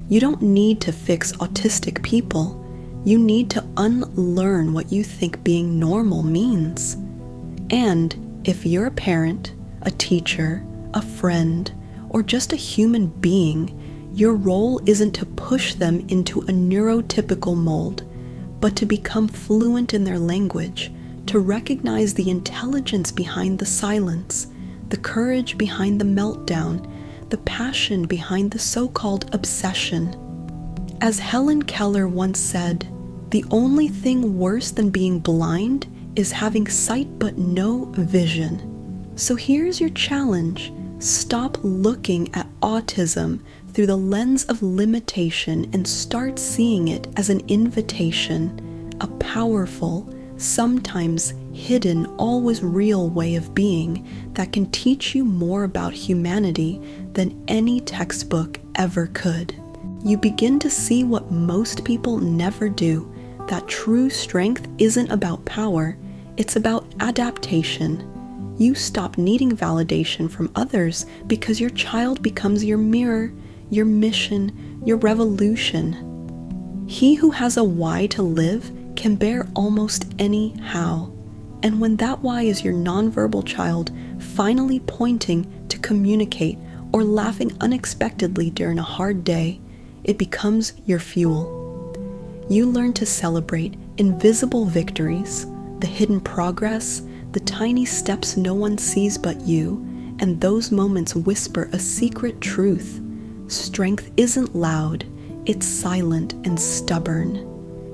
You don't need to fix autistic people. You need to unlearn what you think being normal means. And if you're a parent, a teacher, a friend, or just a human being, your role isn't to push them into a neurotypical mold, but to become fluent in their language, to recognize the intelligence behind the silence, the courage behind the meltdown, the passion behind the so-called obsession. As Helen Keller once said, the only thing worse than being blind is having sight but no vision. So here's your challenge. Stop looking at autism through the lens of limitation and start seeing it as an invitation, a powerful, sometimes hidden, always real way of being that can teach you more about humanity than any textbook ever could. You begin to see what most people never do, that true strength isn't about power, it's about adaptation. You stop needing validation from others because your child becomes your mirror, your mission, your revolution. He who has a why to live can bear almost any how. And when that why is your nonverbal child finally pointing to communicate or laughing unexpectedly during a hard day, it becomes your fuel. You learn to celebrate invisible victories, the hidden progress, the tiny steps no one sees but you, and those moments whisper a secret truth. Strength isn't loud, it's silent and stubborn.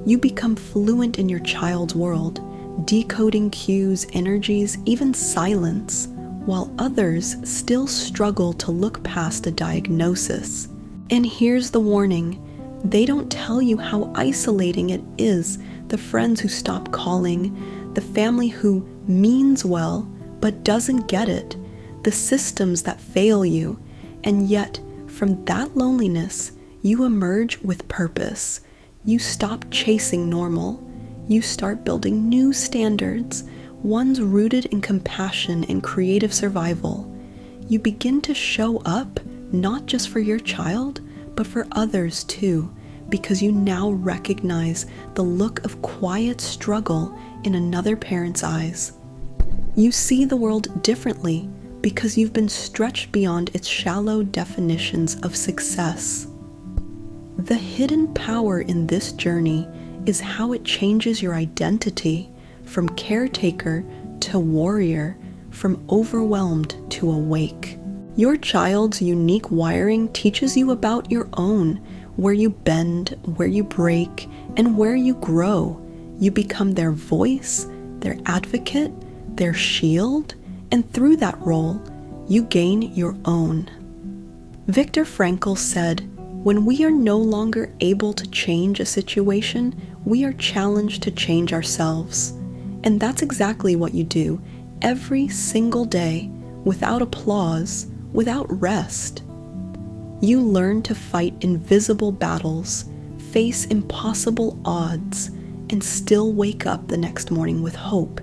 You become fluent in your child's world, decoding cues, energies, even silence, while others still struggle to look past a diagnosis. And here's the warning. They don't tell you how isolating it is, the friends who stop calling, the family who means well but doesn't get it, the systems that fail you, and yet from that loneliness, you emerge with purpose. You stop chasing normal. You start building new standards, ones rooted in compassion and creative survival. You begin to show up, not just for your child, but for others too, because you now recognize the look of quiet struggle in another parent's eyes. You see the world differently because you've been stretched beyond its shallow definitions of success. The hidden power in this journey is how it changes your identity from caretaker to warrior, from overwhelmed to awake. Your child's unique wiring teaches you about your own, where you bend, where you break, and where you grow. You become their voice, their advocate, their shield, and through that role, you gain your own. Viktor Frankl said, "When we are no longer able to change a situation, we are challenged to change ourselves." And that's exactly what you do every single day, without applause, without rest. You learn to fight invisible battles, face impossible odds, and still wake up the next morning with hope,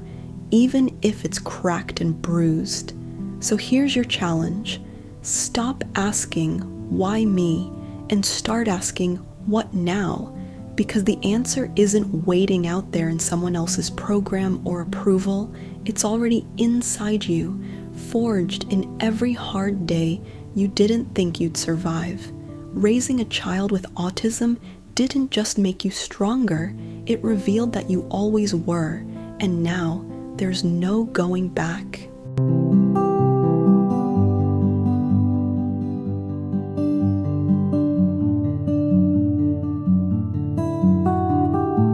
even if it's cracked and bruised. So here's your challenge. Stop asking, "Why me?" and start asking, "What now?" Because the answer isn't waiting out there in someone else's program or approval. It's already inside you, forged in every hard day you didn't think you'd survive. Raising a child with autism didn't just make you stronger, it revealed that you always were, and now there's no going back.